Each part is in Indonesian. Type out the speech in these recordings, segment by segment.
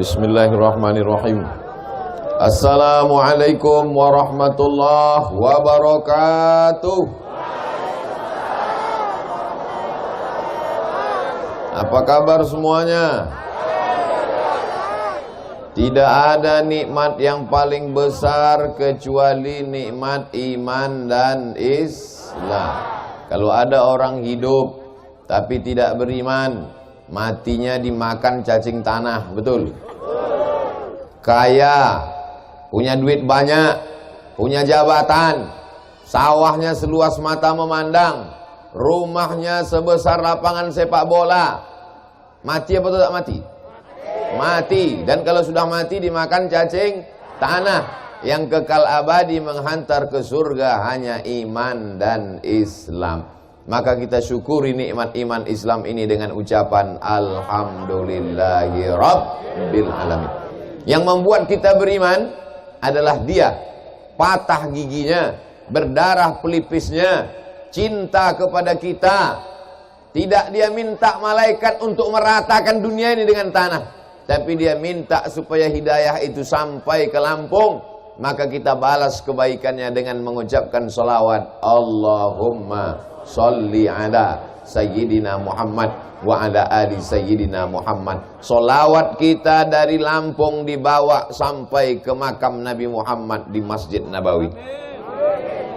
Bismillahirrahmanirrahim. Assalamualaikum warahmatullahi wabarakatuh. Apa kabar semuanya? Tidak ada nikmat yang paling besar kecuali nikmat iman dan Islam. Kalau ada orang hidup tapi tidak beriman, matinya dimakan cacing tanah, betul? Kaya, punya duit banyak, punya jabatan, sawahnya seluas mata memandang, rumahnya sebesar lapangan sepak bola. Mati apa tidak mati? Mati. Dan kalau sudah mati dimakan cacing tanah. Yang kekal abadi menghantar ke surga hanya iman dan Islam. Maka kita syukuri nikmat iman Islam ini dengan ucapan Alhamdulillahi Rabbil Alamin. Yang membuat kita beriman adalah dia patah giginya, berdarah pelipisnya, cinta kepada kita. Tidak dia minta malaikat untuk meratakan dunia ini dengan tanah, tapi dia minta supaya hidayah itu sampai ke Lampung. Maka kita balas kebaikannya dengan mengucapkan salawat Allahumma sholli ala Sayyidina Muhammad wa ala ali Sayyidina Muhammad. Salawat kita dari Lampung dibawa sampai ke makam Nabi Muhammad di Masjid Nabawi.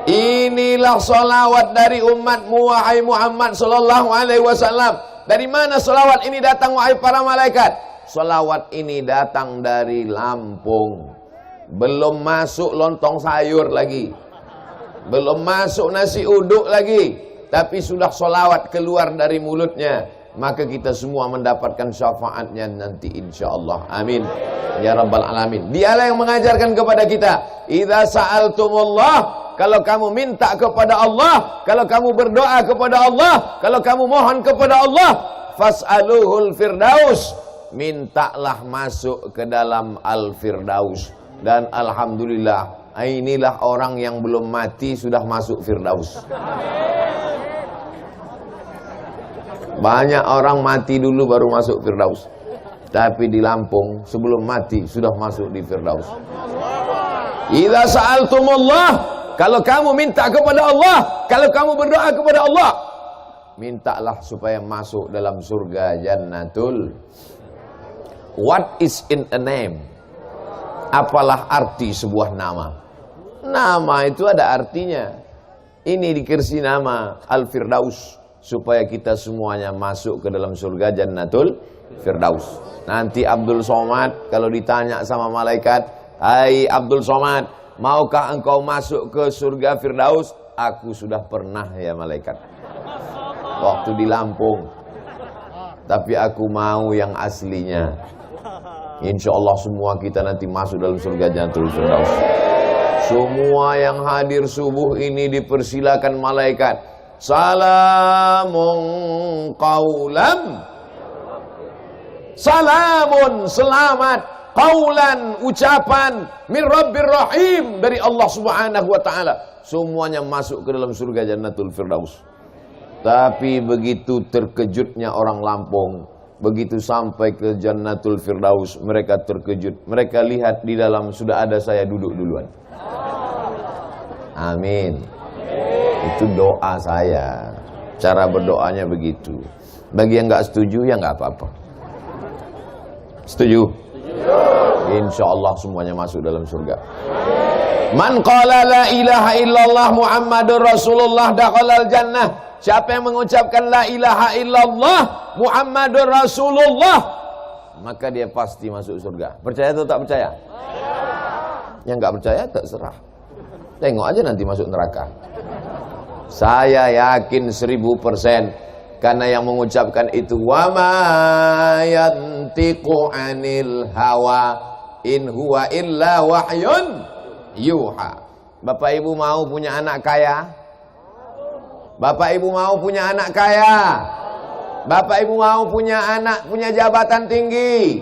Inilah salawat dari umatmu wahai Muhammad sallallahu alaihi wasallam. Dari mana salawat ini datang wahai para malaikat? Salawat ini datang dari Lampung. Belum masuk lontong sayur lagi, belum masuk nasi uduk lagi, tapi sudah salawat keluar dari mulutnya. Maka kita semua mendapatkan syafaatnya nanti insyaallah. Amin ya rabbal alamin. Dialah yang mengajarkan kepada kita, idza sa'altumullah, kalau kamu minta kepada Allah, kalau kamu berdoa kepada Allah, kalau kamu mohon kepada Allah, fas'aluhul firdaus, mintalah masuk ke dalam al-firdaus. Dan alhamdulillah, inilah orang yang belum mati sudah masuk firdaus. Banyak orang mati dulu baru masuk firdaus, tapi di Lampung sebelum mati sudah masuk di firdaus. Idza sa'altumullah, kalau kamu minta kepada Allah, kalau kamu berdoa kepada Allah, mintalah supaya masuk dalam surga jannatul. What is in a name? Apalah arti sebuah nama? Nama itu ada artinya. Ini dikasih nama Al-Firdaus supaya kita semuanya masuk ke dalam surga jannatul Firdaus. Nanti Abdul Somad kalau ditanya sama malaikat, hai Abdul Somad, maukah engkau masuk ke surga Firdaus? Aku sudah pernah ya malaikat, waktu di Lampung. Tapi aku mau yang aslinya. Insya Allah semua kita nanti masuk dalam surga jannatul Firdaus. Semua yang hadir subuh ini dipersilakan malaikat. Salamun qaulan, salamun selamat, qaulan ucapan, min Rabbir Rahim, dari Allah Subhanahu wa taala. Semuanya masuk ke dalam surga jannatul Firdaus. Tapi begitu terkejutnya orang Lampung, begitu sampai ke jannatul Firdaus, mereka terkejut. Mereka lihat di dalam sudah ada saya duduk duluan. Amin. Itu doa saya. Cara berdoanya begitu. Bagi yang nggak setuju ya nggak apa-apa. Setuju? Insya Allah semuanya masuk dalam surga. Man qala la ilaha illallah Muhammadur Rasulullah dakhalal jannah. Siapa yang mengucapkan la ilaha illallah Muhammadur Rasulullah, maka dia pasti masuk surga. Percaya atau tak percaya? Yang nggak percaya terserah. Tengok aja nanti masuk neraka. Saya yakin 1000%, karena yang mengucapkan itu wa ma yantiqu anil hawa in huwa illa wahyun yuha. Bapak Ibu mau punya anak kaya? Bapak Ibu mau punya anak kaya? Bapak Ibu mau punya anak punya jabatan tinggi?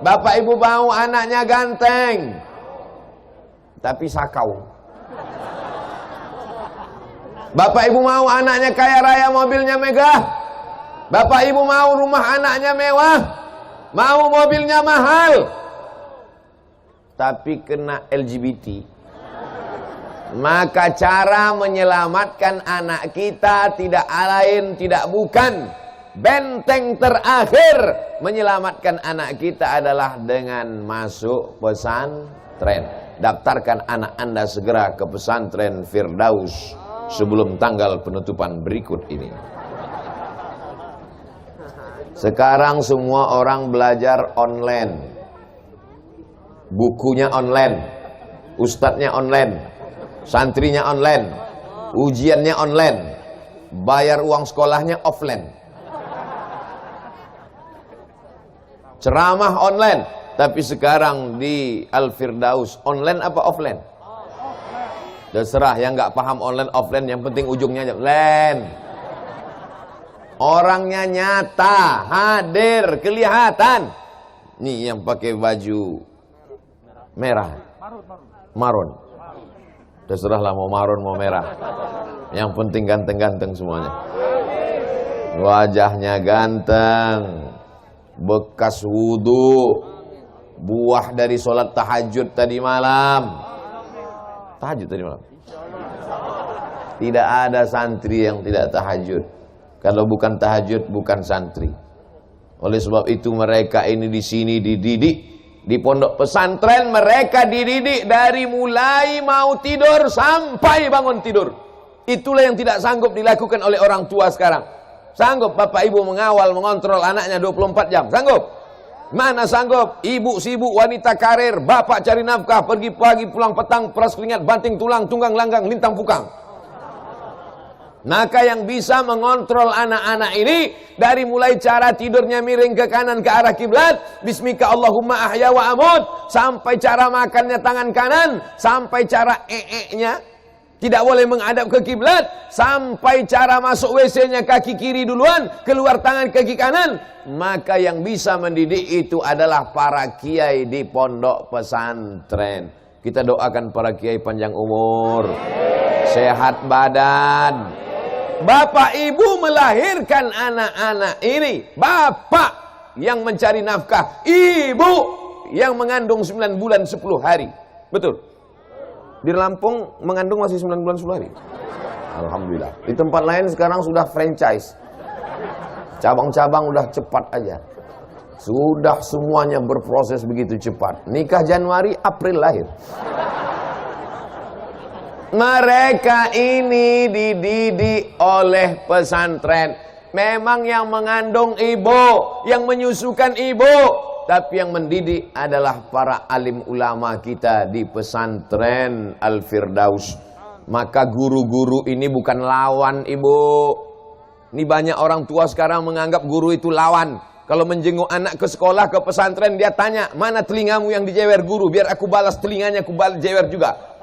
Bapak Ibu mau anaknya ganteng tapi sakau? Bapak Ibu mau anaknya kaya raya, mobilnya megah? Bapak Ibu mau rumah anaknya mewah? mau mobilnya mahal, tapi kena LGBT. Maka cara menyelamatkan anak kita tidak lain, tidak bukan, benteng terakhir menyelamatkan anak kita adalah dengan masuk pesantren. Daftarkan anak Anda segera ke pesantren Firdaus sebelum tanggal penutupan berikut ini. Sekarang semua orang belajar online, bukunya online, ustadznya online, santrinya online, ujiannya online, bayar uang sekolahnya offline, ceramah online. Tapi sekarang di Al-Firdaus online apa offline? Terserah, yang nggak paham online offline, yang penting ujungnya online. Orangnya nyata, hadir, kelihatan. Nih yang pakai baju merah, marun. Terserahlah mau marun mau merah. Yang penting ganteng-ganteng semuanya. Wajahnya ganteng, bekas wudu, buah dari sholat tahajud tadi malam. Tahajud tadi malam. Tidak ada santri yang tidak tahajud. Kalau bukan tahajud, bukan santri. Oleh sebab itu mereka ini di sini dididik. Di pondok pesantren mereka dididik dari mulai mau tidur sampai bangun tidur. Itulah yang tidak sanggup dilakukan oleh orang tua sekarang. Sanggup bapak ibu mengawal, mengontrol anaknya 24 jam? Sanggup? Mana sanggup? Ibu sibuk, wanita karir, bapak cari nafkah, pergi pagi pulang petang, peras keringat, banting tulang, tunggang langgang, lintang pukang. Maka yang bisa mengontrol anak-anak ini dari mulai cara tidurnya miring ke kanan ke arah kiblat, bismika Allahumma ahya wa amut, sampai cara makannya tangan kanan, sampai cara nya tidak boleh menghadap ke kiblat, sampai cara masuk WC-nya kaki kiri duluan, keluar tangan kaki kanan. Maka yang bisa mendidik itu adalah para kiai di pondok pesantren. Kita doakan para kiai panjang umur, sehat badan. Bapak ibu melahirkan anak-anak ini, bapak yang mencari nafkah, ibu yang mengandung 9 bulan 10 hari. Betul? Di Lampung mengandung masih 9 bulan 10 hari. Alhamdulillah. Di tempat lain sekarang sudah franchise. Cabang-cabang udah cepat aja. Sudah semuanya berproses begitu cepat. Nikah Januari, April lahir. Mereka ini dididik oleh pesantren. Memang yang mengandung ibu, yang menyusukan ibu, tapi yang mendidik adalah para alim ulama kita di pesantren Al-Firdaus. Maka guru-guru ini bukan lawan ibu. Ini banyak orang tua sekarang menganggap guru itu lawan. Kalau menjenguk anak ke sekolah, ke pesantren, dia tanya, mana telingamu yang dijewer guru, biar aku balas telinganya, aku balas jewer juga.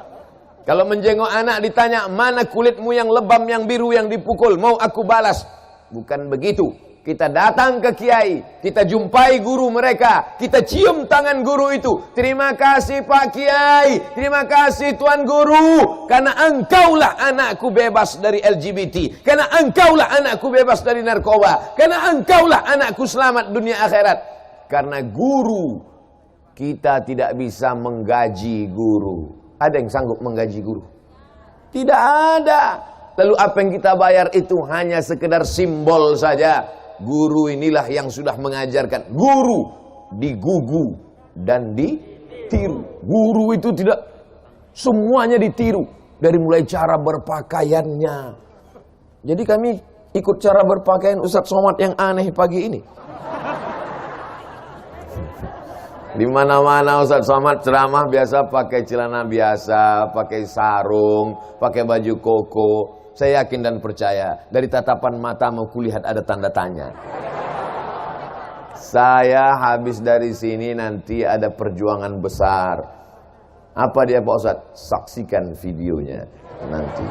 Kalau menjenguk anak ditanya, mana kulitmu yang lebam, yang biru, yang dipukul, mau aku balas. Bukan begitu. Kita datang ke kiai, kita jumpai guru mereka, kita cium tangan guru itu. Terima kasih Pak Kiai, terima kasih Tuan Guru, karena engkaulah anakku bebas dari LGBT, karena engkaulah anakku bebas dari narkoba, karena engkaulah anakku selamat dunia akhirat. Karena guru, kita tidak bisa menggaji guru. Ada yang sanggup menggaji guru? Tidak ada. Lalu apa yang kita bayar itu hanya sekedar simbol saja. Guru inilah yang sudah mengajarkan. Guru digugu dan ditiru. Guru itu tidak semuanya ditiru. Dari mulai cara berpakaiannya. Jadi kami ikut cara berpakaian Ustadz Somad yang aneh pagi ini. Di mana-mana Ustadz Somad ceramah biasa pakai celana biasa, pakai sarung, pakai baju koko. Saya yakin dan percaya dari tatapan matamu kulihat ada tanda tanya. Saya habis dari sini nanti ada perjuangan besar. Apa dia Pak Ustadz? Saksikan videonya nanti.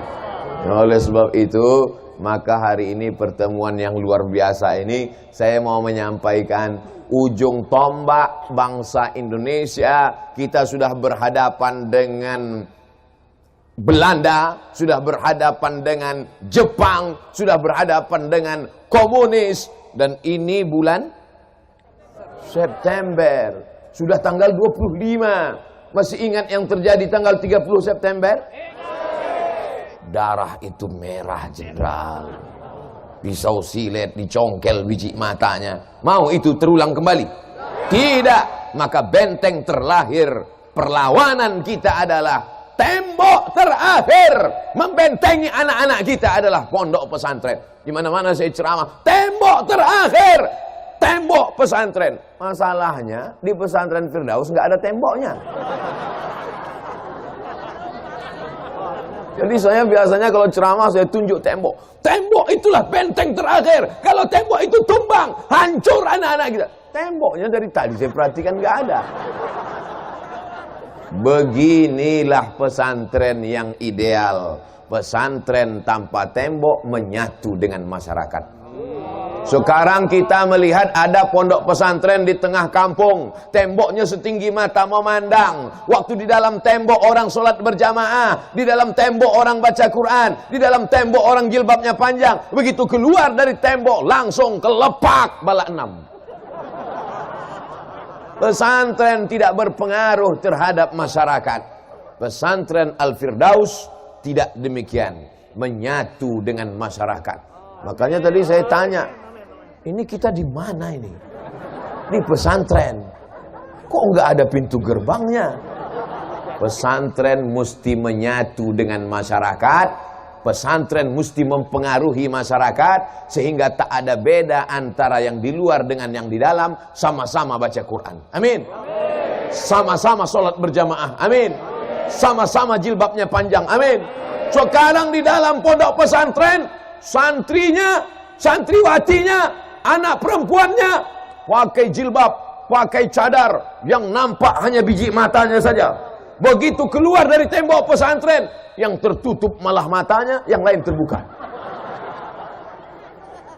Oleh sebab itu, maka hari ini pertemuan yang luar biasa ini saya mau menyampaikan ujung tombak bangsa Indonesia. Kita sudah berhadapan dengan Belanda, sudah berhadapan dengan Jepang, sudah berhadapan dengan komunis, dan ini bulan September. Sudah tanggal 25. Masih ingat yang terjadi tanggal 30 September? Darah itu merah, jenderal. Pisau silet dicongkel biji matanya. Mau itu terulang kembali? Tidak. Maka benteng terlahir perlawanan kita adalah tembok terakhir membentengi anak-anak kita adalah pondok pesantren. Di mana-mana saya ceramah, tembok terakhir, tembok pesantren. Masalahnya di pesantren Firdaus nggak ada temboknya. Jadi saya biasanya kalau ceramah saya tunjuk tembok. Tembok itulah benteng terakhir. Kalau tembok itu tumbang, hancur anak-anak kita. Temboknya dari tadi saya perhatikan nggak ada. Beginilah pesantren yang ideal. Pesantren tanpa tembok menyatu dengan masyarakat. Sekarang kita melihat ada pondok pesantren di tengah kampung. Temboknya setinggi mata memandang. Waktu di dalam tembok orang sholat berjamaah. Di dalam tembok orang baca Quran. Di dalam tembok orang jilbabnya panjang. Begitu keluar dari tembok langsung kelepak bala 6. Pesantren tidak berpengaruh terhadap masyarakat. Pesantren Al-Firdaus tidak demikian. Menyatu dengan masyarakat. Makanya tadi saya tanya, ini kita di mana ini? Di pesantren. Kok nggak ada pintu gerbangnya? Pesantren mesti menyatu dengan masyarakat. Pesantren mesti mempengaruhi masyarakat sehingga tak ada beda antara yang di luar dengan yang di dalam. Sama-sama baca Quran. Amin. Sama-sama sholat berjamaah. Amin. Sama-sama jilbabnya panjang. Amin. Sekarang di dalam pondok pesantren, santrinya, santriwatinya, anak perempuannya pakai jilbab, pakai cadar yang nampak hanya biji matanya saja. Begitu keluar dari tembok pesantren, yang tertutup malah matanya, yang lain terbuka.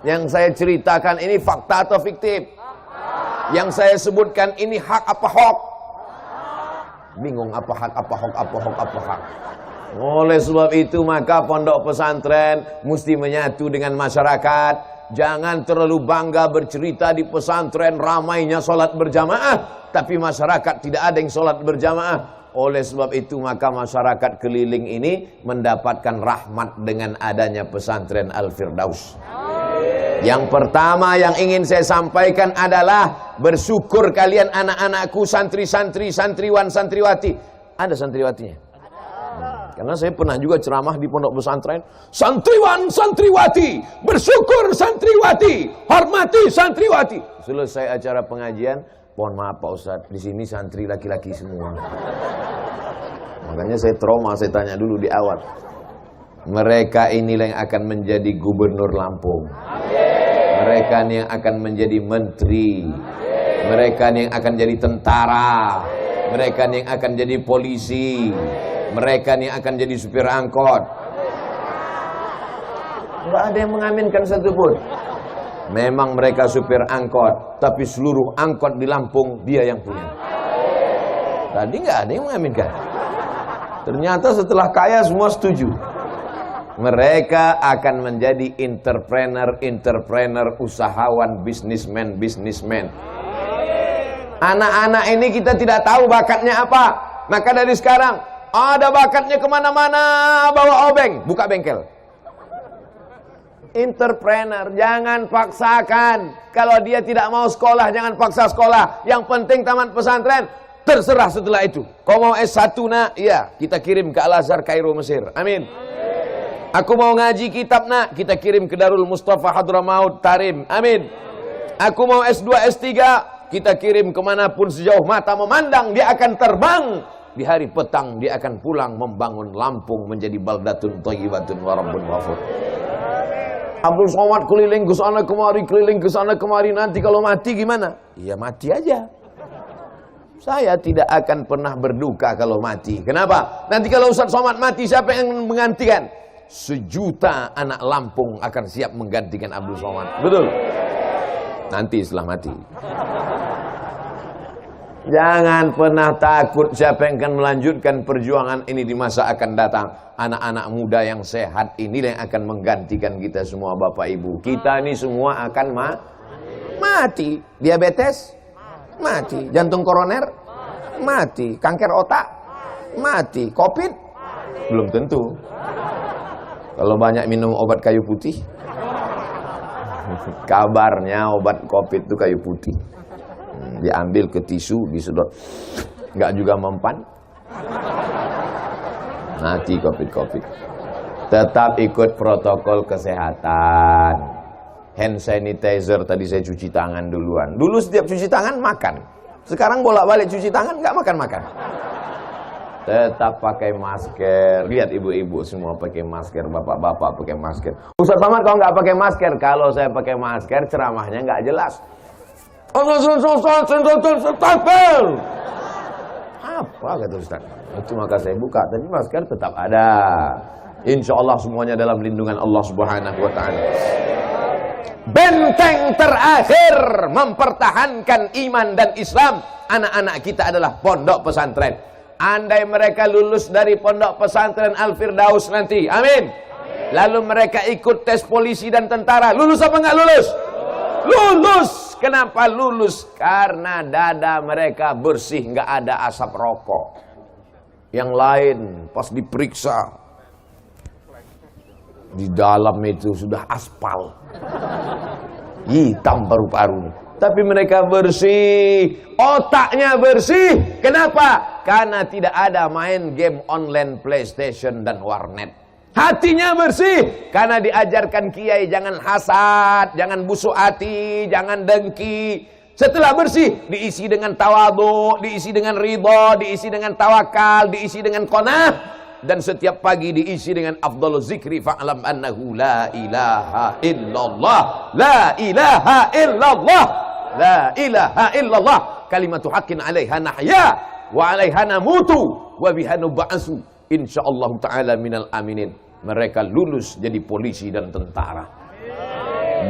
Yang saya ceritakan ini fakta atau fiktif? Yang saya sebutkan ini hak apa hoax? Bingung apa hak, apa hoax, apa hoax, apa hak. Oleh sebab itu maka pondok pesantren mesti menyatu dengan masyarakat. Jangan terlalu bangga bercerita di pesantren ramainya sholat berjamaah, tapi masyarakat tidak ada yang sholat berjamaah. Oleh sebab itu maka masyarakat keliling ini mendapatkan rahmat dengan adanya pesantren Al-Firdaus. Yang pertama yang ingin saya sampaikan adalah bersyukur kalian anak-anakku, santri-santri, santriwan, santriwati. Ada santriwatinya? Karena saya pernah juga ceramah di pondok pesantren. Santriwan, santriwati, bersyukur santriwati, hormati santriwati. Selesai acara pengajian, mohon maaf Pak Ustadz, di sini santri laki-laki semua. Makanya saya trauma, saya tanya dulu di awal. Mereka inilah yang akan menjadi gubernur Lampung. Mereka ini yang akan menjadi menteri. Mereka ini yang akan jadi tentara. Mereka ini yang akan jadi polisi. Mereka ini akan jadi supir angkot. Enggak ada yang mengaminkan satupun. Memang mereka supir angkot, tapi seluruh angkot di Lampung dia yang punya. Tadi enggak ada yang mengaminkan. Ternyata setelah kaya semua setuju. Mereka akan menjadi entrepreneur, usahawan, bisnismen. Anak-anak ini kita tidak tahu bakatnya apa. Maka dari sekarang ada bakatnya kemana-mana, bawa obeng, buka bengkel. Entrepreneur, jangan paksakan. Kalau dia tidak mau sekolah, jangan paksa sekolah. Yang penting tamat pesantren, terserah setelah itu. Kau mau S1 nak? Iya, kita kirim ke Al-Azhar Kairo Mesir. Amin. Aku mau ngaji kitab nak? Kita kirim ke Darul Mustafa Hadramaut Tarim. Amin. Aku mau S2, S3, kita kirim kemanapun sejauh mata memandang, dia akan terbang. Di hari petang dia akan pulang membangun Lampung menjadi baldatun thayyibatun wa rabbun ghafur. Abdul Somad keliling ke sana kemari, keliling ke sana kemari, nanti kalau mati gimana? Ya mati aja. Saya tidak akan pernah berduka kalau mati. Kenapa? Nanti kalau Ustaz Somad mati, siapa yang menggantikan? 1 juta anak Lampung akan siap menggantikan Abdul Somad. Betul? Nanti setelah mati. Jangan pernah takut siapa yang akan melanjutkan perjuangan ini di masa akan datang. Anak-anak muda yang sehat inilah yang akan menggantikan kita semua Bapak Ibu. Kita ini semua akan mati. Diabetes? mati. Jantung koroner, mati. Kanker otak, mati. Covid, belum tentu. Kalau banyak minum obat kayu putih, kabarnya obat Covid itu kayu putih. Diambil ke tisu, disedot, nggak juga mempan, mati Covid. Tetap ikut protokol kesehatan. Hand sanitizer, tadi saya cuci tangan duluan. Dulu setiap cuci tangan makan. Sekarang bolak-balik cuci tangan, nggak makan-makan. Tetap pakai masker. Lihat ibu-ibu semua pakai masker, bapak-bapak pakai masker. Ustaz Somad kalau nggak pakai masker, kalau saya pakai masker ceramahnya nggak jelas. Apa kata Ustaz? Itu maka saya buka, tapi masker tetap ada. Insya Allah semuanya dalam lindungan Allah Subhanahu wa ta'ala. Benteng terakhir mempertahankan iman dan Islam anak-anak kita adalah pondok pesantren. Andai mereka lulus dari pondok pesantren Al-Firdaus nanti, amin. Lalu mereka ikut tes polisi dan tentara, lulus apa enggak lulus? Lulus. Kenapa lulus? Karena dada mereka bersih, enggak ada asap rokok. Yang lain pas diperiksa, di dalam itu sudah aspal, hitam paru-paru. Tapi mereka bersih, otaknya bersih. Kenapa? Karena tidak ada main game online PlayStation dan warnet. Hatinya bersih, karena diajarkan kiai jangan hasad, jangan busuk hati, jangan dengki. Setelah bersih, diisi dengan tawadhu, diisi dengan ridha, diisi dengan tawakal, diisi dengan qanaah. Dan setiap pagi diisi dengan afdhaluz zikri fa'lam annahu la ilaha illallah, la ilaha illallah, la ilaha illallah, kalimatu haqqin 'alaiha nahya wa 'alaiha namutu wa biha nub'atsu insyaallah taala minal aminin. Mereka lulus jadi polisi dan tentara.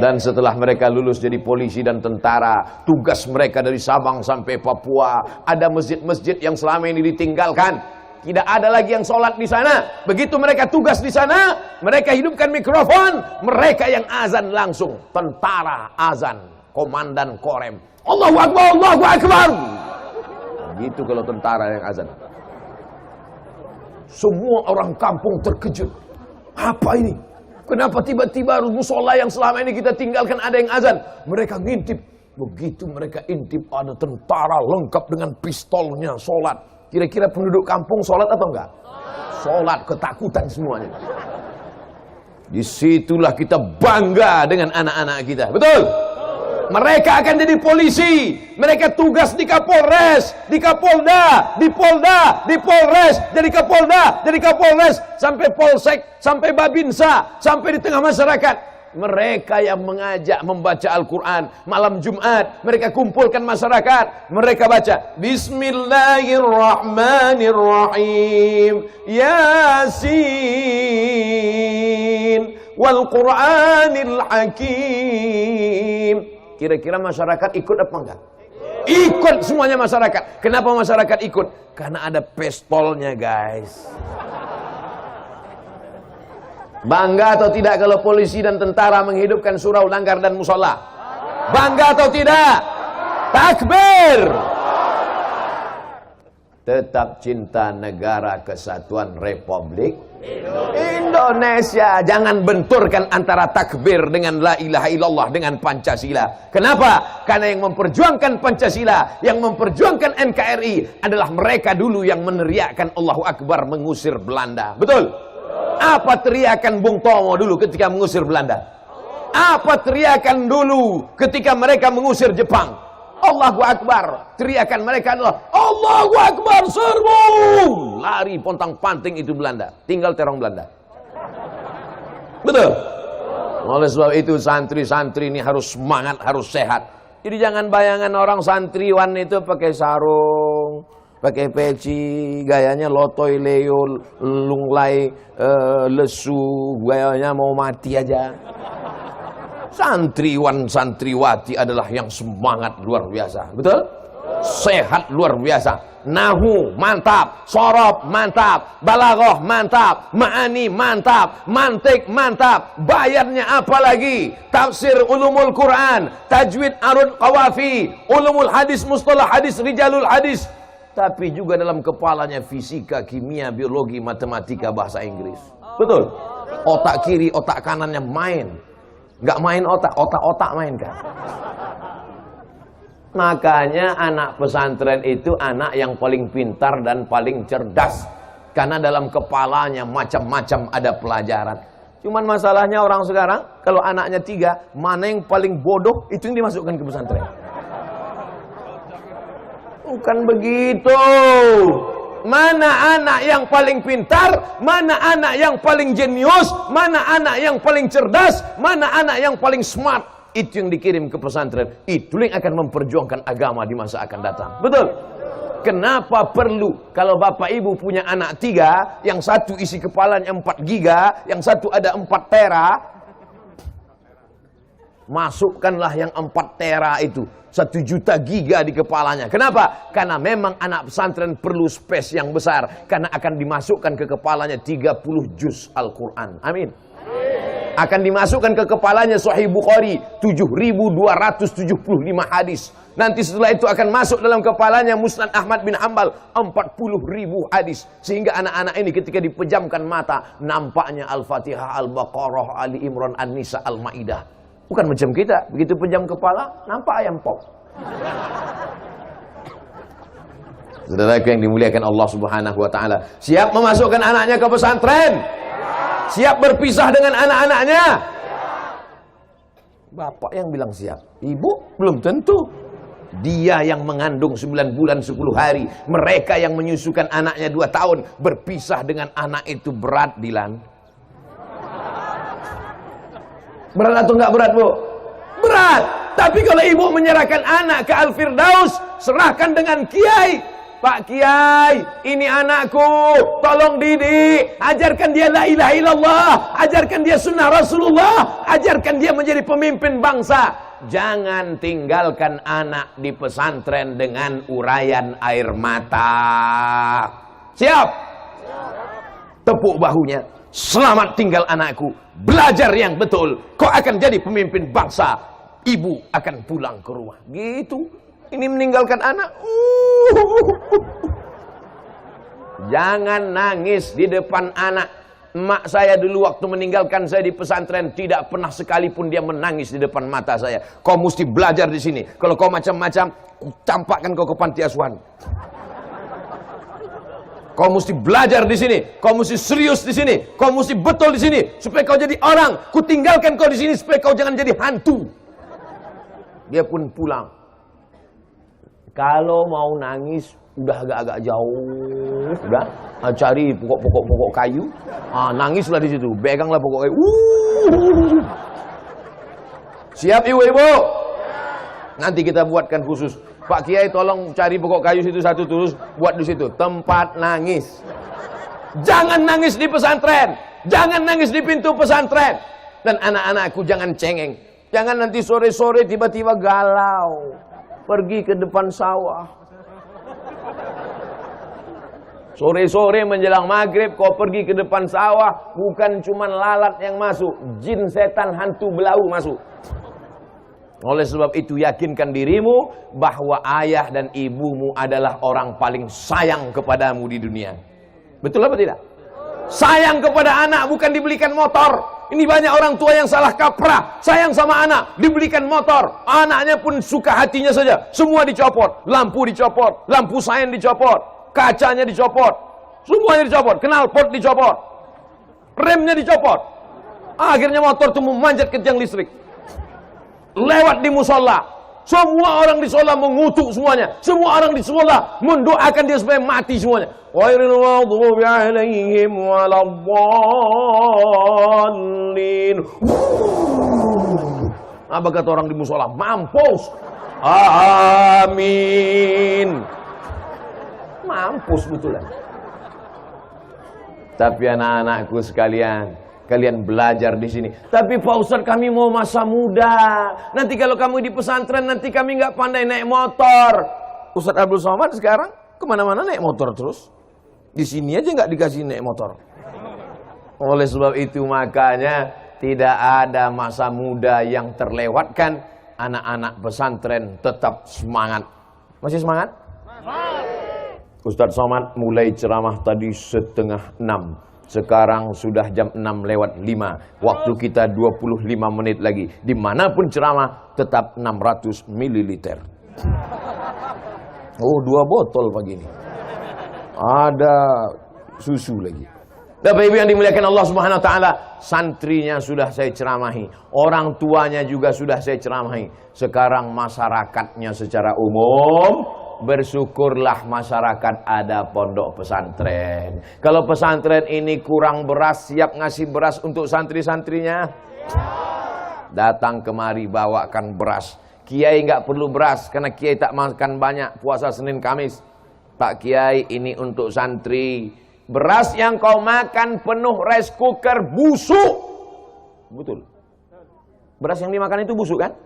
Dan setelah mereka lulus jadi polisi dan tentara, tugas mereka dari Sabang sampai Papua, ada masjid-masjid yang selama ini ditinggalkan. Tidak ada lagi yang sholat di sana. Begitu mereka tugas di sana, mereka hidupkan mikrofon, mereka yang azan langsung. Tentara azan, komandan korem, Allahu Akbar, Allahu Akbar. Begitu kalau tentara yang azan. Semua orang kampung terkejut. Apa ini? Kenapa tiba-tiba musola yang selama ini kita tinggalkan ada yang azan? Mereka ngintip. Begitu mereka intip, ada tentara lengkap dengan pistolnya sholat. Kira-kira penduduk kampung sholat atau enggak? Sholat, ketakutan semuanya. Disitulah kita bangga dengan anak-anak kita. Betul? Mereka akan jadi polisi. Mereka tugas di Kapolres, di Kapolda, di Polda, di Polres, jadi Kapolda, jadi Kapolres, sampai Polsek, sampai Babinsa, sampai di tengah masyarakat. Mereka yang mengajak membaca Al-Quran malam Jumat, mereka kumpulkan masyarakat, mereka baca Bismillahirrahmanirrahim, Yasin wal Quranil Hakim. Kira-kira masyarakat ikut apa enggak? Ikut semuanya masyarakat. Kenapa masyarakat ikut? Karena ada pistolnya, guys. Bangga atau tidak kalau polisi dan tentara menghidupkan surau langgar dan musola? Bangga atau tidak? Takbir! Tetap cinta negara kesatuan Republik Indonesia. Jangan benturkan antara takbir dengan la ilaha illallah dengan Pancasila. Kenapa? Karena yang memperjuangkan Pancasila, yang memperjuangkan NKRI adalah mereka dulu yang meneriakkan Allahu Akbar mengusir Belanda. Betul? Apa teriakan Bung Tomo dulu ketika mengusir Belanda? Apa teriakan dulu ketika mereka mengusir Jepang? Allahu Akbar. Teriakan mereka adalah Allahu Akbar, serbu. Lari pontang-panting itu Belanda. Tinggal terong Belanda. Betul? Oleh sebab itu santri-santri ini harus semangat, harus sehat. Jadi jangan bayangan orang santriwan itu pakai sarung, pakai peci, gayanya lotoy leo, lunglai, lesu, gayanya mau mati aja. Santriwan santriwati adalah yang semangat luar biasa, betul? Sehat luar biasa. Nahu mantap, sorob mantap, balaghah mantap, ma'ani mantap, mantik mantap, bayarnya apalagi, tafsir ulumul Quran, tajwid arud qawafi, ulumul hadis, mustalah hadis, rijalul hadis. Tapi juga dalam kepalanya fisika, kimia, biologi, matematika, bahasa Inggris. Betul. Otak kiri, otak kanannya main. Nggak main otak main kan. Makanya anak pesantren itu anak yang paling pintar dan paling cerdas. Karena dalam kepalanya macam-macam ada pelajaran. Cuman masalahnya orang sekarang, kalau anaknya 3, mana yang paling bodoh, itu yang dimasukkan ke pesantren. Bukan begitu. Mana anak yang paling pintar, mana anak yang paling jenius, mana anak yang paling cerdas, mana anak yang paling smart. Itu yang dikirim ke pesantren. Itu yang akan memperjuangkan agama di masa akan datang. Betul? Kenapa perlu kalau bapak ibu punya anak 3, yang satu isi kepalanya 4 giga, yang satu ada 4 tera, masukkanlah yang 4 tera itu, 1 juta giga di kepalanya. Kenapa? Karena memang anak pesantren perlu space yang besar. Karena akan dimasukkan ke kepalanya 30 juz Al-Quran. Amin. Akan dimasukkan ke kepalanya Sahih Bukhari 7.275 hadis. Nanti setelah itu akan masuk dalam kepalanya Musnad Ahmad bin Hanbal 40.000 hadis. Sehingga anak-anak ini ketika dipejamkan mata, nampaknya Al-Fatihah, Al-Baqarah, Ali Imran, An-Nisa, Al-Ma'idah. Bukan macam kita, begitu pejam kepala, nampak ayam pop. Saudaraku yang dimuliakan Allah Subhanahu wa taala, siap memasukkan anaknya ke pesantren? Siap berpisah dengan anak-anaknya? Bapak yang bilang siap, ibu belum tentu. Dia yang mengandung 9 bulan 10 hari, mereka yang menyusukan anaknya 2 tahun, berpisah dengan anak itu berat, Dilan. Berat atau enggak berat, Bu? Berat. Tapi kalau ibu menyerahkan anak ke Al-Firdaus, serahkan dengan kiai. Pak Kiai, ini anakku, tolong didik, ajarkan dia la ilaha illallah, ajarkan dia sunnah Rasulullah, ajarkan dia menjadi pemimpin bangsa. Jangan tinggalkan anak di pesantren dengan urayan air mata. Siap? Tepuk bahunya. Selamat tinggal anakku, belajar yang betul, kau akan jadi pemimpin bangsa. Ibu akan pulang ke rumah. Gitu. Ini meninggalkan anak. Jangan nangis di depan anak. Emak saya dulu waktu meninggalkan saya di pesantren, tidak pernah sekalipun dia menangis di depan mata saya. Kau mesti belajar di sini. Kalau kau macam-macam, campakkan kau ke panti asuhan. Kau mesti belajar di sini. Kau mesti serius di sini. Kau mesti betul di sini supaya kau jadi orang. Ku tinggalkan kau di sini supaya kau jangan jadi hantu. Dia pun pulang. Kalau mau nangis, udah agak-agak jauh, udah cari pokok kayu, nangislah di situ, peganglah pokok kayu. Siap ibu-ibu? Nanti kita buatkan khusus. Pak Kiai tolong cari pokok kayu situ satu terus buat di situ tempat nangis. Jangan nangis di pesantren, jangan nangis di pintu pesantren. Dan anak-anakku jangan cengeng, jangan nanti sore-sore tiba-tiba galau. Pergi ke depan sawah. Sore-sore menjelang maghrib kau pergi ke depan sawah, bukan cuma lalat yang masuk, jin, setan, hantu, belau masuk. Oleh sebab itu yakinkan dirimu bahwa ayah dan ibumu adalah orang paling sayang kepadamu di dunia. Betul apa tidak? Sayang kepada anak bukan dibelikan motor. Ini banyak orang tua yang salah kaprah. Sayang sama anak, dibelikan motor. Anaknya pun suka hatinya saja. Semua dicopot. Lampu dicopot. Lampu sain dicopot. Kacanya dicopot. Semuanya dicopot. Knalpot dicopot. Remnya dicopot. Akhirnya motor itu memanjat ke tiang listrik. Lewat di musola. Semua orang di musola mengutuk semuanya. Semua orang di musola mendoakan dia supaya mati semuanya. Ghairil maghdubi 'alaihim waladdallin. Apa kata orang di musola? Mampus. Amin. Mampus betulan. Tapi anak-anakku sekalian, kalian belajar di sini. Tapi Pak Ustadz, kami mau masa muda. Nanti kalau kamu di pesantren, nanti kami nggak pandai naik motor. Ustadz Abdul Somad sekarang kemana-mana naik motor terus. Di sini aja nggak dikasih naik motor. Oleh sebab itu makanya tidak ada masa muda yang terlewatkan. Anak-anak pesantren tetap semangat. Masih semangat? Ustadz Somad mulai ceramah tadi 5:30. Sekarang sudah jam 6:05. Waktu kita 25 menit lagi. Dimanapun ceramah tetap 600 ml. Oh, 2 botol pagi ini. Ada susu lagi. Bapak Ibu yang dimuliakan Allah Subhanahu wa taala, santrinya sudah saya ceramahi, orang tuanya juga sudah saya ceramahi. Sekarang masyarakatnya secara umum, bersyukurlah masyarakat ada pondok pesantren. Kalau pesantren ini kurang beras, siap ngasih beras untuk santri-santrinya? Datang kemari bawakan beras. Kiai nggak perlu beras karena kiai tak makan banyak puasa Senin Kamis. Pak Kiai, ini untuk santri. Beras yang kau makan penuh rice cooker busuk. Betul. Beras yang dimakan itu busuk kan?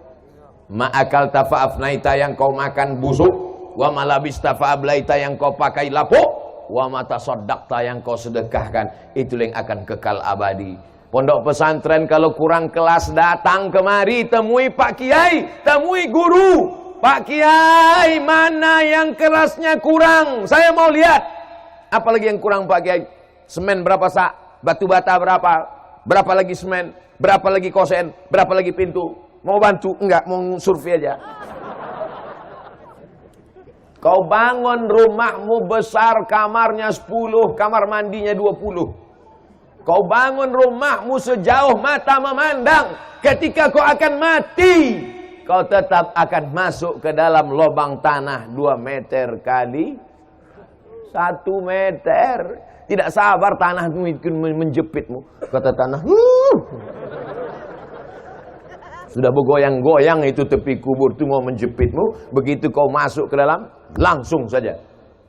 Ma'akal tafa'afnaita yang kau makan busuk. Wa malabis tafa'ablaita yang kau pakai lapuk. Wa matasoddaqta yang kau sedekahkan. Itu yang akan kekal abadi. Pondok pesantren kalau kurang kelas datang kemari. Temui Pak Kiai. Temui guru. Pak Kiai, mana yang kerasnya kurang? Saya mau lihat. Apalagi yang kurang Pak Kiai? Semen berapa sak? Batu bata berapa? Berapa lagi semen? Berapa lagi kosen? Berapa lagi pintu? Mau bantu? Enggak, mau survei aja. Kau bangun rumahmu besar, kamarnya 10, kamar mandinya 20. Kau bangun rumahmu sejauh mata memandang. Ketika kau akan mati, kau tetap akan masuk ke dalam lubang tanah 2 meter kali 1 meter. Tidak sabar tanah menjepitmu. Kata tanah, sudah bergoyang-goyang itu tepi kubur itu mau menjepitmu. Begitu kau masuk ke dalam, langsung saja.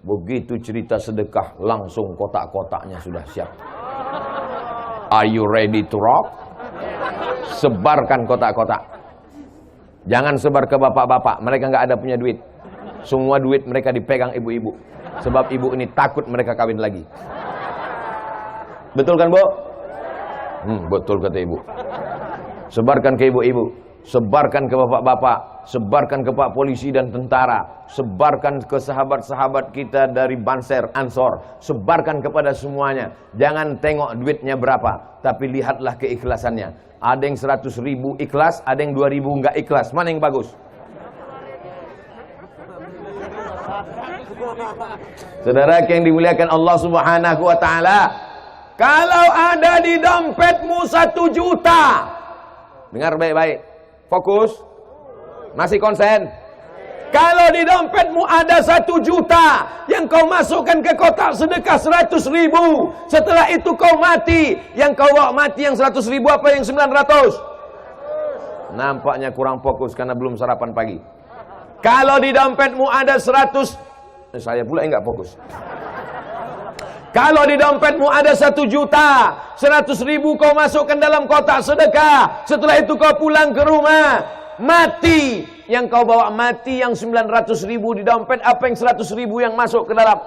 Begitu cerita sedekah, langsung kotak-kotaknya sudah siap. Are you ready to rock? Sebarkan kotak-kotak. Jangan sebar ke bapak-bapak, mereka nggak ada punya duit. Semua duit mereka dipegang ibu-ibu. Sebab ibu ini takut mereka kawin lagi. Betul kan, Bu? Betul kata ibu. Sebarkan ke ibu-ibu, sebarkan ke bapak-bapak, sebarkan ke Pak Polisi dan tentara, sebarkan ke sahabat-sahabat kita dari Banser, Ansor, sebarkan kepada semuanya. Jangan tengok duitnya berapa, tapi lihatlah keikhlasannya. Ada yang 100.000 ikhlas, ada yang 2.000 enggak ikhlas. Mana yang bagus? Saudara yang dimuliakan Allah Subhanahu wa taala, kalau ada di dompetmu 1 juta, dengar baik-baik, fokus, masih konsen. Kalau di dompetmu ada 1 juta yang kau masukkan ke kotak sedekah 100.000, setelah itu kau mati, yang kau bawa mati yang 100.000 apa yang 900? Nampaknya kurang fokus karena belum sarapan pagi. Kalau di dompetmu ada 100, saya pula enggak fokus. Kalau di dompetmu ada 1 juta, 100.000 kau masukkan dalam kotak sedekah. Setelah itu kau pulang ke rumah, mati. Yang kau bawa mati yang 900.000 di dompet, apa yang 100.000 yang masuk ke dalam?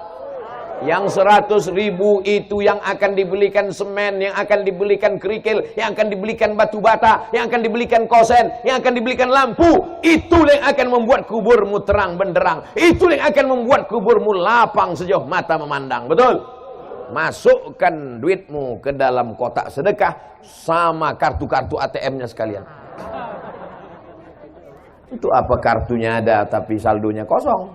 Yang 100.000 itu yang akan dibelikan semen, yang akan dibelikan kerikil, yang akan dibelikan batu bata, yang akan dibelikan kosen, yang akan dibelikan lampu. Itu yang akan membuat kuburmu terang benderang. Itu yang akan membuat kuburmu lapang sejauh mata memandang. Betul? Masukkan duitmu ke dalam kotak sedekah sama kartu-kartu ATM-nya sekalian. Itu apa kartunya ada tapi saldonya kosong.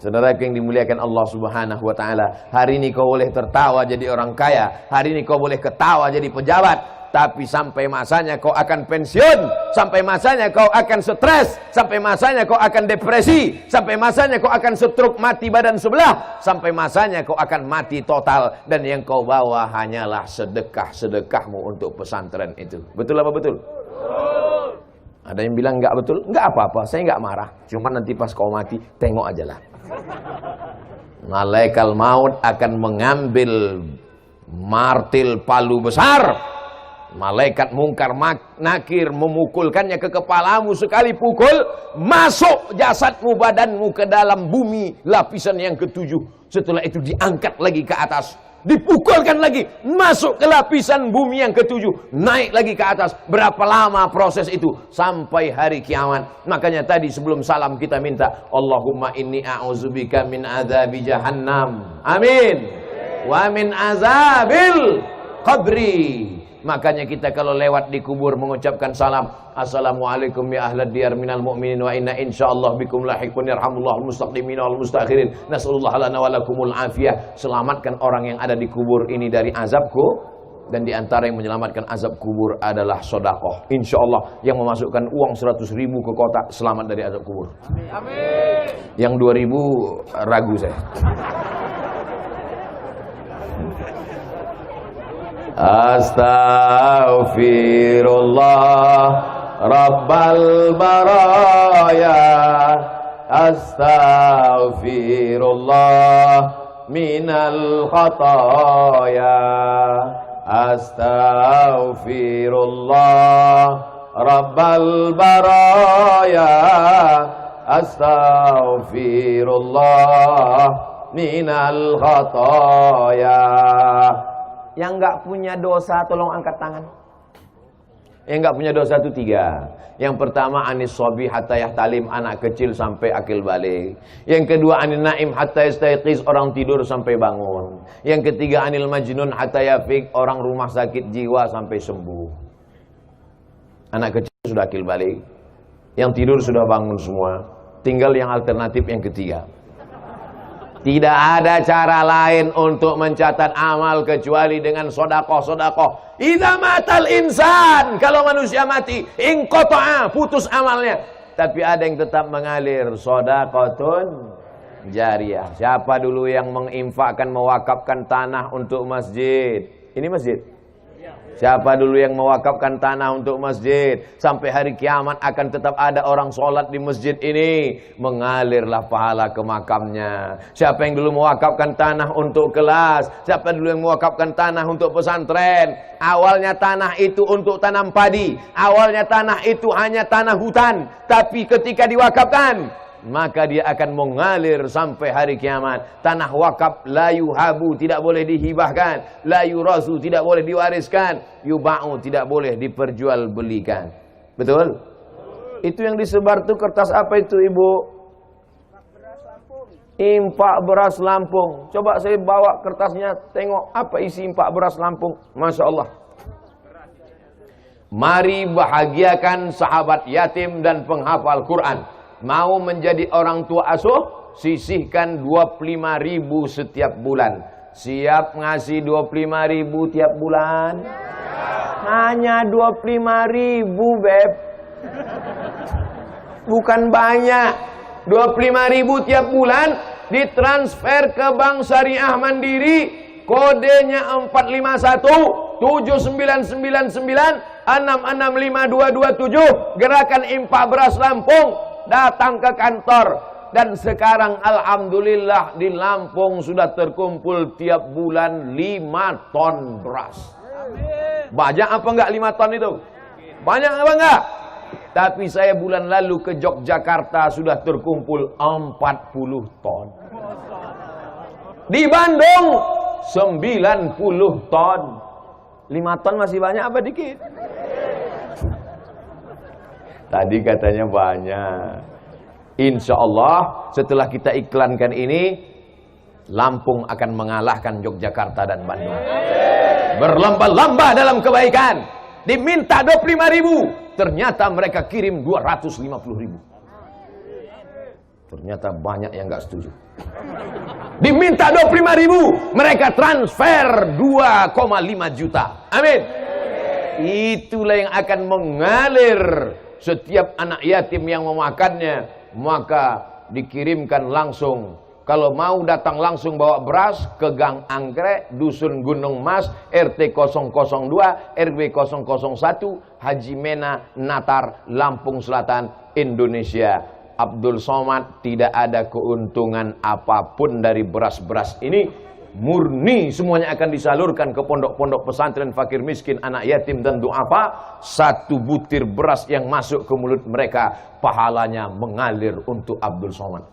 Saudara yang dimuliakan Allah Subhanahu wa taala, hari ini kau boleh tertawa jadi orang kaya, hari ini kau boleh ketawa jadi pejabat, tapi sampai masanya kau akan pensiun, sampai masanya kau akan stres, sampai masanya kau akan depresi, sampai masanya kau akan stroke mati badan sebelah, sampai masanya kau akan mati total, dan yang kau bawa hanyalah sedekah-sedekahmu untuk pesantren itu. Betul apa betul? Ada yang bilang enggak betul? Enggak apa-apa, saya enggak marah. Cuma nanti pas kau mati, tengok aja lah. Malaikat maut akan mengambil martil palu besar, Malaikat mungkar nakir memukulkannya ke kepalamu sekali pukul, masuk jasadmu, badanmu ke dalam bumi lapisan yang ketujuh. Setelah itu diangkat lagi ke atas, dipukulkan lagi, masuk ke lapisan bumi yang ketujuh, naik lagi ke atas. Berapa lama proses itu? Sampai hari kiamat. Makanya tadi sebelum salam kita minta, Allahumma inni a'udzubika min adzabi jahannam, amin, wa min azabil qabri. Makanya kita kalau lewat di kubur mengucapkan salam, assalamualaikum ya ahlad diyar minal mu'minin wa inna insyaallah bikum lahiqun yarhamullahu mustaqdimin wal mustakhirin nasallallahu lana wa lakumul afiyah. Selamatkan orang yang ada di kubur ini dari azabku. Dan di antara yang menyelamatkan azab kubur adalah sedekah. Insyaallah yang memasukkan uang 100.000 ke kotak selamat dari azab kubur. Amin. Yang 2.000 ragu saya. Astaghfirullah Rabbal baraya, astaghfirullah minal khataya, astaghfirullah Rabbal baraya, astaghfirullah minal khataya. Yang enggak punya dosa tolong angkat tangan. Yang enggak punya dosa itu 3. Yang pertama anis sobi hatta yahtalim, anak kecil sampai akil balik. Yang kedua anil naim hatta yastayqiz, orang tidur sampai bangun. Yang ketiga anil majnun hatta yafiq, orang rumah sakit jiwa sampai sembuh. Anak kecil sudah akil balik, yang tidur sudah bangun semua. Tinggal yang alternatif yang ketiga. Tidak ada cara lain untuk mencatat amal kecuali dengan sedekah. Idza matal insan, kalau manusia mati, inqata'a, putus amalnya. Tapi ada yang tetap mengalir, sedekahun jariyah. Siapa dulu yang menginfakkan, mewakafkan tanah untuk masjid? Ini masjid. Siapa dulu yang mewakafkan tanah untuk masjid? Sampai hari kiamat akan tetap ada orang sholat di masjid ini. Mengalirlah pahala ke makamnya. Siapa yang dulu mewakafkan tanah untuk kelas? Siapa dulu yang mewakafkan tanah untuk pesantren? Awalnya tanah itu untuk tanam padi. Awalnya tanah itu hanya tanah hutan. Tapi ketika diwakafkan, maka dia akan mengalir sampai hari kiamat. Tanah wakaf la yuhabu, tidak boleh dihibahkan. La yurasu, tidak boleh diwariskan. Yuba'u, tidak boleh diperjualbelikan. Betul? Itu yang disebar tuh kertas apa itu, Ibu? Impak beras Lampung. Coba saya bawa kertasnya, tengok apa isi impak beras Lampung. Masya Allah. Mari bahagiakan sahabat yatim dan penghafal Quran. Mau menjadi orang tua asuh, sisihkan 25.000 setiap bulan. Siap ngasih 25.000 tiap bulan? Hanya 25.000, Beb. Bukan banyak. 25.000 tiap bulan ditransfer ke Bank Syariah Mandiri. Kodenya 451 7999 665227. Gerakan Impak Beras Lampung. Datang ke kantor. Dan sekarang alhamdulillah di Lampung sudah terkumpul tiap bulan 5 ton beras. Banyak apa enggak 5 ton itu? Banyak apa enggak? Tapi saya bulan lalu ke Yogyakarta sudah terkumpul 40 ton. Di Bandung 90 ton. 5 ton masih banyak apa dikit? Tadi katanya banyak. Insya Allah setelah kita iklankan ini, Lampung akan mengalahkan Yogyakarta dan Bandung. Berlomba-lomba dalam kebaikan. Diminta 25.000, ternyata mereka kirim 250.000. Ternyata banyak yang gak setuju. Diminta 25.000, mereka transfer 2,5 juta. Amin. Itulah yang akan mengalir. Setiap anak yatim yang memakannya, maka dikirimkan langsung. Kalau mau datang langsung bawa beras ke Gang Anggrek, Dusun Gunung Mas, RT 002, RW 001, Haji Mena, Natar, Lampung Selatan, Indonesia. Abdul Somad tidak ada keuntungan apapun dari beras-beras ini. murni semuanya akan disalurkan ke pondok-pondok pesantren fakir miskin, anak yatim dan du'afa. Satu butir beras yang masuk ke mulut mereka, pahalanya mengalir untuk Abdul Somad.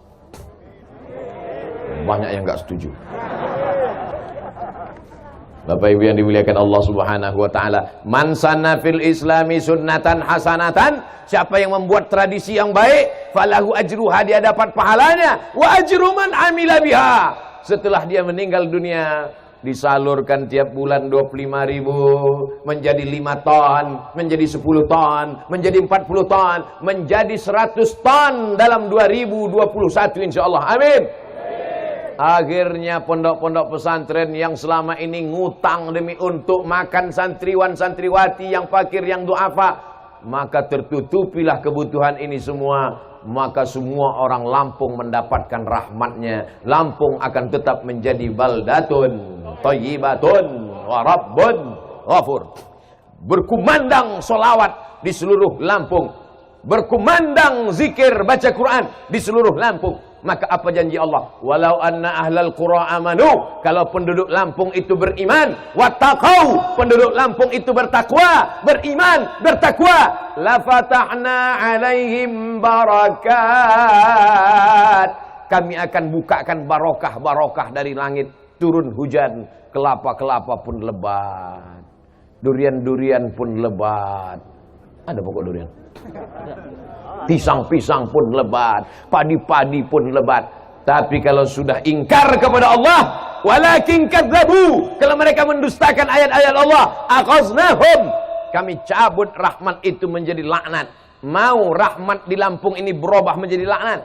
Banyak yang gak setuju. Bapak Ibu yang dimuliakan Allah Subhanahu wa taala, man sanna fil islami sunnatan hasanatan, siapa yang membuat tradisi yang baik, falahu ajruha, dia dapat pahalanya, wa ajru man amila biha. Setelah dia meninggal dunia, disalurkan tiap bulan 25.000 menjadi 5 ton, menjadi 10 ton, menjadi 40 ton, menjadi 100 ton dalam 2021 insyaallah. Amin. Akhirnya pondok-pondok pesantren yang selama ini ngutang demi untuk makan santriwan santriwati yang fakir, yang duafa, maka tertutupilah kebutuhan ini semua. Maka semua orang Lampung mendapatkan rahmatnya. Lampung akan tetap menjadi baldatun thayyibatun wa rabbun ghafur. Berkumandang solawat di seluruh Lampung, berkumandang zikir baca Quran di seluruh Lampung. Maka apa janji Allah? Walau anna ahlal qura amanu, kalau penduduk Lampung itu beriman, wattaqau, penduduk Lampung itu bertakwa, beriman, bertakwa, la fatahna alaihim barakat, kami akan bukakan barokah-barokah dari langit, turun hujan, kelapa-kelapa pun lebat, durian-durian pun lebat. Ada pokok durian? Pisang-pisang pun lebat, padi-padi pun lebat. Tapi kalau sudah ingkar kepada Allah, walakin kadzabu, kalau mereka mendustakan ayat-ayat Allah, akhaznahum, kami cabut rahmat itu menjadi laknat. Mau rahmat di Lampung ini berubah menjadi laknat?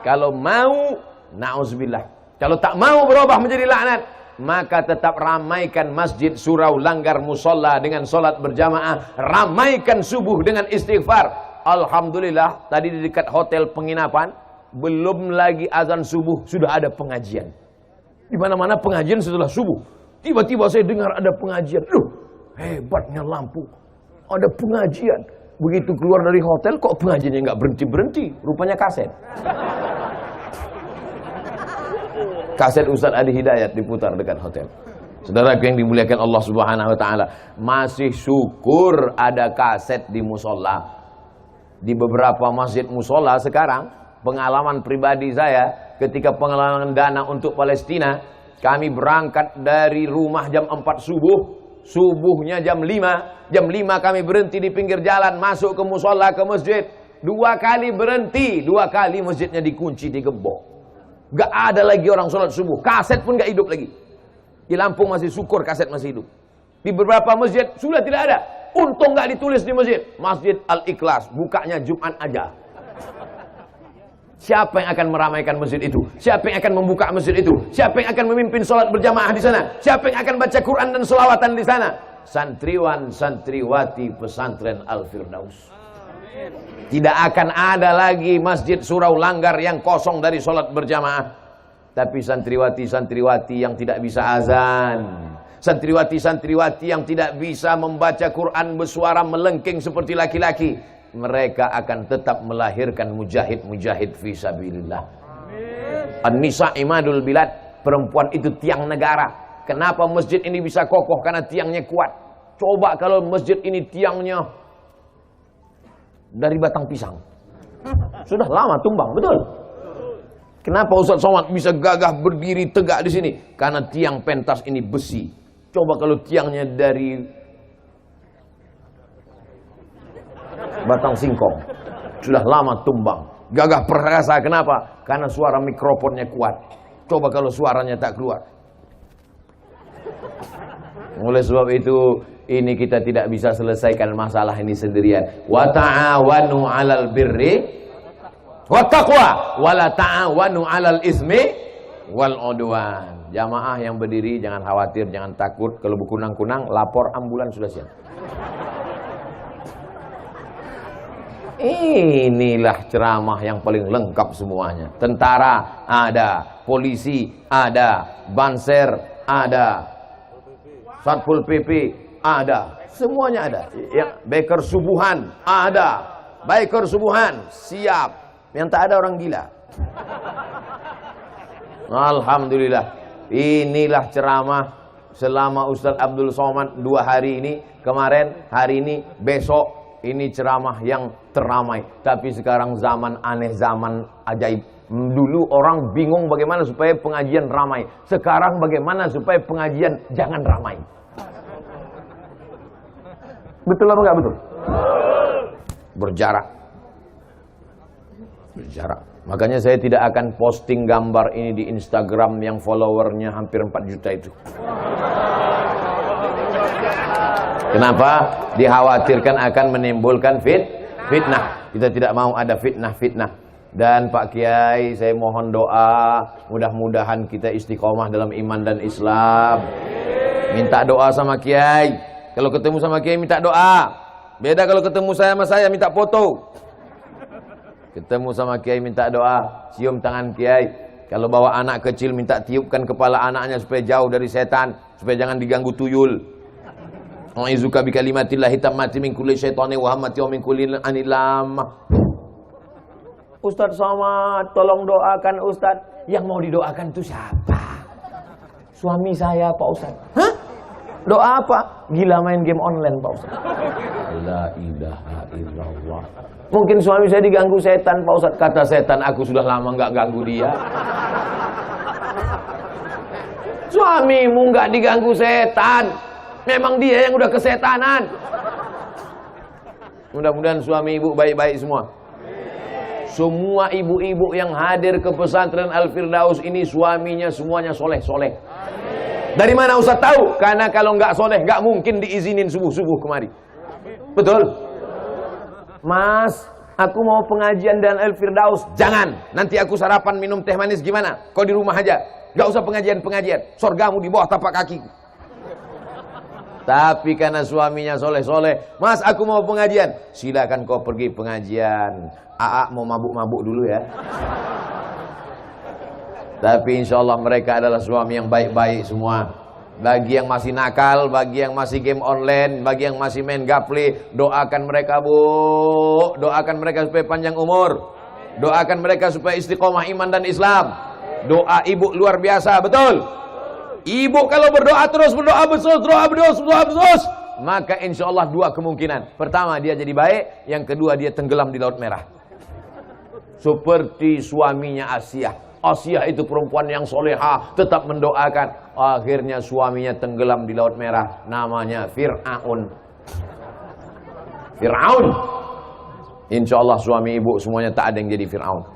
Kalau mau, na'udzubillah. Kalau tak mau berubah menjadi laknat, maka tetap ramaikan masjid, surau, langgar, musola dengan solat berjamaah. Ramaikan subuh dengan istighfar. Alhamdulillah, tadi di dekat hotel penginapan, belum lagi azan subuh, sudah ada pengajian. Di mana-mana pengajian setelah subuh. Tiba-tiba saya dengar ada pengajian. Loh, hebatnya Lampung. Ada pengajian. Begitu keluar dari hotel, kok pengajiannya nggak berhenti-berhenti? Rupanya kaset. Kaset Ustaz Adi Hidayat diputar dekat hotel. Saudaraku yang dimuliakan Allah Subhanahu wa taala, masih syukur ada kaset di musola. Di beberapa masjid musola sekarang, pengalaman pribadi saya ketika pengalaman dana untuk Palestina, kami berangkat dari rumah jam 4 subuh, subuhnya jam 5, jam 5 kami berhenti di pinggir jalan, masuk ke musola, ke masjid, 2 kali berhenti, 2 kali masjidnya dikunci, digembok. Gak ada lagi orang sholat subuh, kaset pun gak hidup lagi. Di Lampung masih syukur kaset masih hidup. Di beberapa masjid sudah tidak ada. Untung gak ditulis di masjid, Masjid Al-Ikhlas, bukanya Jumat aja. Siapa yang akan meramaikan masjid itu? Siapa yang akan membuka masjid itu? Siapa yang akan memimpin sholat berjamaah di sana? Siapa yang akan baca Quran dan selawatan di sana? Santriwan santriwati pesantren Al-Firdaus. Tidak akan ada lagi masjid, surau, langgar yang kosong dari sholat berjamaah. Tapi santriwati-santriwati yang tidak bisa azan, santriwati-santriwati yang tidak bisa membaca Quran bersuara melengking seperti laki-laki, mereka akan tetap melahirkan mujahid-mujahid fisabilillah. An-nisa imadul bilad, perempuan itu tiang negara. Kenapa masjid ini bisa kokoh? Karena tiangnya kuat. Coba kalau masjid ini tiangnya dari batang pisang, sudah lama tumbang, betul? Kenapa Ustaz Somad bisa gagah berdiri tegak di sini? Karena tiang pentas ini besi. Coba kalau tiangnya dari batang singkong, sudah lama tumbang. Gagah perkasa, kenapa? Karena suara mikrofonnya kuat. Coba kalau suaranya tak keluar. Oleh sebab itu, ini kita tidak bisa selesaikan masalah ini sendirian. Wa ta'awanu 'alal birri wa taqwa wa la ta'awanu 'alal ismi wal 'udwan. Jamaah yang berdiri jangan khawatir, jangan takut. Kalau berkunang-kunang, lapor ambulan sudah siap. Inilah ceramah yang paling lengkap semuanya. Tentara ada, polisi ada, banser ada, Satpol PP ada, semuanya ada. Ya, biker subuhan ada, biker subuhan siap. Yang tak ada orang gila. Alhamdulillah. Inilah ceramah selama Ustadz Abdul Somad 2 hari ini, kemarin, hari ini, besok. Ini ceramah yang teramai. Tapi sekarang zaman aneh, zaman ajaib. Dulu orang bingung bagaimana supaya pengajian ramai. Sekarang bagaimana supaya pengajian jangan ramai. Betul apa enggak betul? Berjarak. Makanya saya tidak akan posting gambar ini di Instagram yang followernya hampir 4 juta itu. Kenapa? Dikhawatirkan akan menimbulkan fitnah. Kita tidak mau ada fitnah. Dan Pak Kiai, saya mohon doa, mudah-mudahan kita istiqomah dalam iman dan Islam. Minta doa sama Kiai. Kalau ketemu sama Kiai minta doa. Beda kalau ketemu saya sama saya minta foto. Ketemu sama Kiai minta doa, cium tangan Kiai. Kalau bawa anak kecil minta tiupkan kepala anaknya supaya jauh dari setan, supaya jangan diganggu tuyul. A'udzuka bikalimatillahi tammati min kulli syaitani wa hammati wa min kulli anilam. Ustaz Somad, tolong doakan Ustaz. Yang mau didoakan itu siapa? Suami saya, Pak Ustaz. Hah? Doa apa? Gila main game online, Pak Ustaz. La ilaha illallah. Mungkin suami saya diganggu setan, Pak Ustaz. Kata setan, aku sudah lama nggak ganggu dia. Suamimu nggak diganggu setan. Memang dia yang udah kesetanan. Mudah-mudahan suami ibu baik-baik semua. Semua ibu-ibu yang hadir ke pesantren Al-Firdaus ini suaminya semuanya soleh-soleh. Dari mana Ustaz tahu? Karena kalau nggak soleh nggak mungkin diizinin subuh-subuh kemari. Betul? Mas, aku mau pengajian dan Al-Firdaus. Jangan, nanti aku sarapan minum teh manis gimana? Kau di rumah aja. Nggak usah pengajian. Sorgamu di bawah tapak kaki. Tapi karena suaminya soleh-soleh, Mas aku mau pengajian. Silakan kau pergi pengajian. Aa mau mabuk-mabuk dulu ya. Tapi insya Allah mereka adalah suami yang baik-baik semua. Bagi yang masih nakal, bagi yang masih game online, bagi yang masih main gaple, doakan mereka bu. Doakan mereka supaya panjang umur. Doakan mereka supaya istiqomah iman dan Islam. Doa ibu luar biasa, betul? Ibu kalau berdoa terus, berdoa terus, maka insya Allah 2 kemungkinan. Pertama dia jadi baik, yang kedua dia tenggelam di Laut Merah. Seperti suaminya Asiyah. Asiyah itu perempuan yang solehah, tetap mendoakan. Akhirnya suaminya tenggelam di Laut Merah. Namanya Fir'aun. Insya Allah suami ibu semuanya tak ada yang jadi Fir'aun.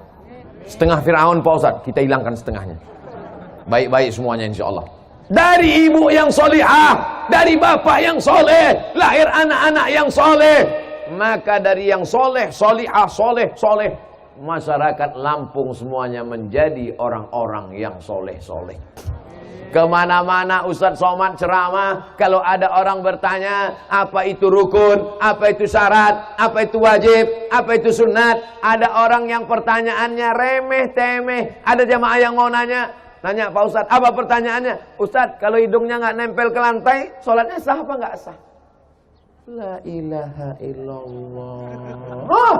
Setengah Fir'aun Pak Ustaz, kita hilangkan setengahnya. Baik-baik semuanya insya Allah. Dari ibu yang solehah, dari bapak yang soleh, lahir anak-anak yang soleh. Maka dari yang soleh, solehah, soleh, masyarakat Lampung semuanya menjadi orang-orang yang soleh-soleh. Kemana-mana Ustadz Somad ceramah, kalau ada orang bertanya, apa itu rukun, apa itu syarat, apa itu wajib, apa itu sunat, ada orang yang pertanyaannya remeh-temeh. Ada jamaah yang mau nanya Pak Ustadz, apa pertanyaannya? Ustadz, kalau hidungnya nggak nempel ke lantai, sholatnya sah apa nggak sah? La ilaha illallah. Oh,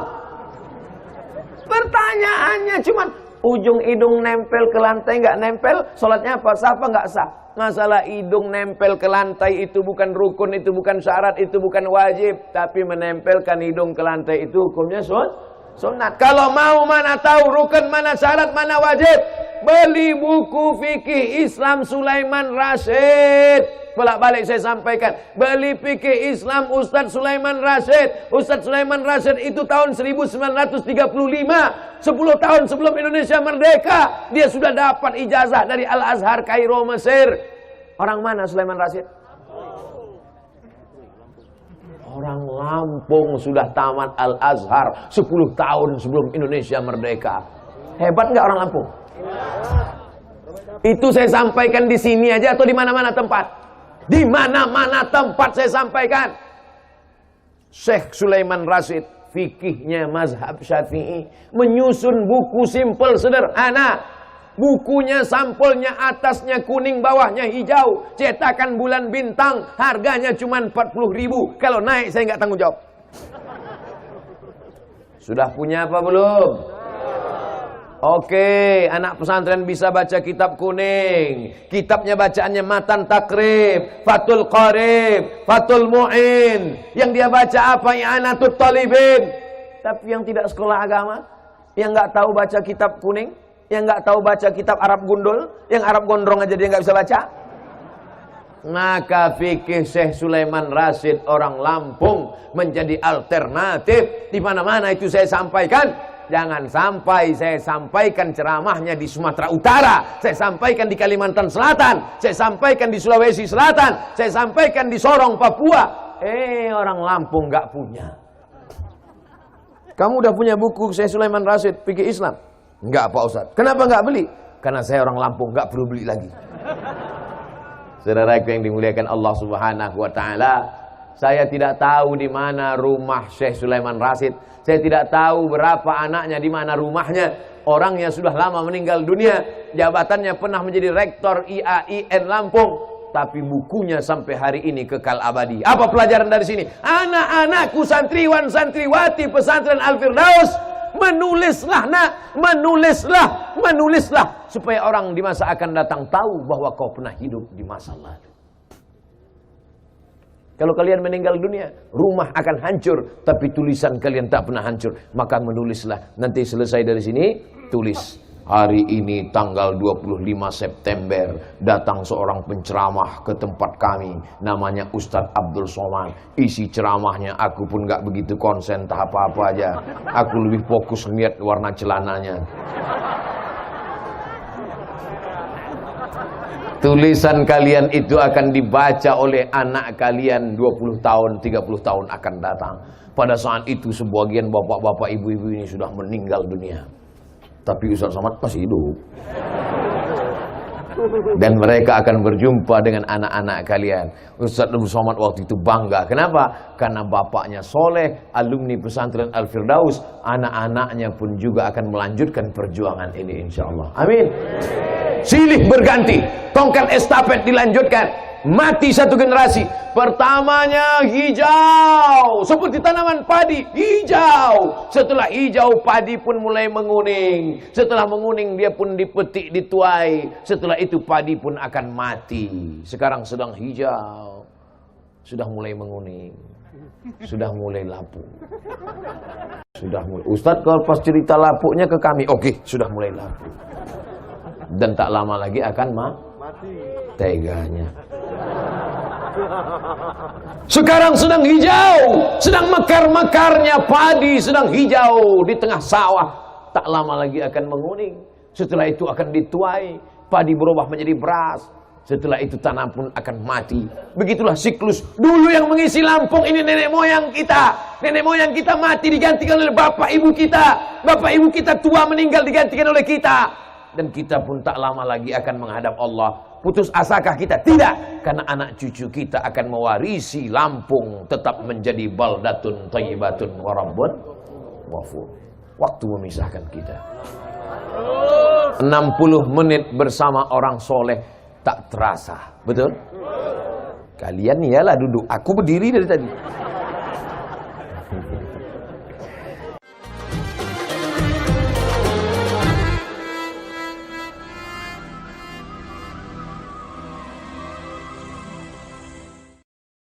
pertanyaannya cuman ujung hidung nempel ke lantai nggak nempel, sholatnya apa sah apa nggak sah? Masalah hidung nempel ke lantai itu bukan rukun, itu bukan syarat, itu bukan wajib, tapi menempelkan hidung ke lantai itu hukumnya sunat. Kalau mau mana tahu rukun, mana syarat, mana wajib, beli buku fikih Islam Sulaiman Rasyid. Bolak-balik saya sampaikan, beli fikih Islam Ustadz Sulaiman Rasyid. Ustadz Sulaiman Rasyid itu tahun 1935, 10 tahun sebelum Indonesia merdeka, dia sudah dapat ijazah dari Al-Azhar Kairo Mesir. Orang mana Sulaiman Rasyid? Orang Lampung, sudah tamat Al-Azhar 10 tahun sebelum Indonesia merdeka. Hebat nggak orang Lampung? Itu saya sampaikan di sini aja atau di mana-mana tempat? Di mana-mana tempat saya sampaikan. Syekh Sulaiman Rasyid, fikihnya mazhab Syafi'i, menyusun buku simpel sederhana. Bukunya sampulnya atasnya kuning, bawahnya hijau, cetakan bulan bintang, harganya cuma 40.000. Kalau naik saya nggak tanggung jawab. Sudah punya apa belum? Oke, anak pesantren bisa baca kitab kuning. Kitabnya bacaannya Matan Takrib, Fathul Qarib, Fathul Mu'in. Yang dia baca apa? I'anatul Talibin. Tapi yang tidak sekolah agama, yang nggak tahu baca kitab kuning, yang nggak tahu baca kitab Arab gundul, yang Arab gondrong aja dia nggak bisa baca. Maka fikih Syekh Sulaiman Rasyid orang Lampung menjadi alternatif. Di mana-mana itu saya sampaikan. Jangan sampai saya sampaikan ceramahnya di Sumatera Utara, saya sampaikan di Kalimantan Selatan, saya sampaikan di Sulawesi Selatan, saya sampaikan di Sorong, Papua. Orang Lampung nggak punya. Kamu udah punya buku Syekh Sulaiman Rasyid Fikih Islam? Enggak, Pak Ustadz. Kenapa nggak beli? Karena saya orang Lampung, nggak perlu beli lagi. Saudaraku yang dimuliakan Allah Subhanahu wa taala, saya tidak tahu di mana rumah Syekh Sulaiman Rasyid. Saya tidak tahu berapa anaknya, di mana rumahnya. Orangnya sudah lama meninggal dunia. Jabatannya pernah menjadi rektor IAIN Lampung. Tapi bukunya sampai hari ini kekal abadi. Apa pelajaran dari sini? Anak-anakku santriwan santriwati pesantren Al-Firdaus, menulislah nak, menulislah supaya orang di masa akan datang tahu bahwa kau pernah hidup di masa lalu. Kalau kalian meninggal dunia, rumah akan hancur, tapi tulisan kalian tak pernah hancur. Maka menulislah. Nanti selesai dari sini, tulis. Hari ini tanggal 25 September datang seorang penceramah ke tempat kami, namanya Ustadz Abdul Somad. Isi ceramahnya aku pun gak begitu konsen, tak apa-apa aja. Aku lebih fokus lihat warna celananya. Tulisan kalian itu akan dibaca oleh anak kalian 20 tahun, 30 tahun akan datang. Pada saat itu sebagian bapak-bapak, ibu-ibu ini sudah meninggal dunia. Tapi Ustaz Somad masih hidup. Dan mereka akan berjumpa dengan anak-anak kalian. Ustaz Abdul Somad waktu itu bangga. Kenapa? Karena bapaknya soleh, alumni pesantren Al-Firdaus. Anak-anaknya pun juga akan melanjutkan perjuangan ini insyaAllah. Amin. Silih berganti, tongkat estafet dilanjutkan. Mati satu generasi. Pertamanya hijau, seperti tanaman padi, hijau. Setelah hijau, padi pun mulai menguning. Setelah menguning, dia pun dipetik, dituai. Setelah itu padi pun akan mati. Sekarang sedang hijau, sudah mulai menguning, sudah mulai lapuk. Sudah mulai. Ustadz kalau pas cerita lapuknya ke kami, oke, sudah mulai lapuk. Dan tak lama lagi akan mati. Teganya. Sekarang sedang hijau, sedang mekar-mekarnya padi, sedang hijau di tengah sawah. Tak lama lagi akan menguning. Setelah itu akan dituai, padi berubah menjadi beras. Setelah itu tanah pun akan mati. Begitulah siklus. Dulu yang mengisi Lampung ini nenek moyang kita. Nenek moyang kita mati digantikan oleh bapak ibu kita. Bapak ibu kita tua meninggal digantikan oleh kita. Dan kita pun tak lama lagi akan menghadap Allah. Putus asakah kita? Tidak. Karena anak cucu kita akan mewarisi Lampung tetap menjadi baldatun thayyibatun wa rabbun ghafur. Waktu memisahkan kita. 60 menit bersama orang soleh tak terasa. Betul? Kalian iyalah duduk. Aku berdiri dari tadi.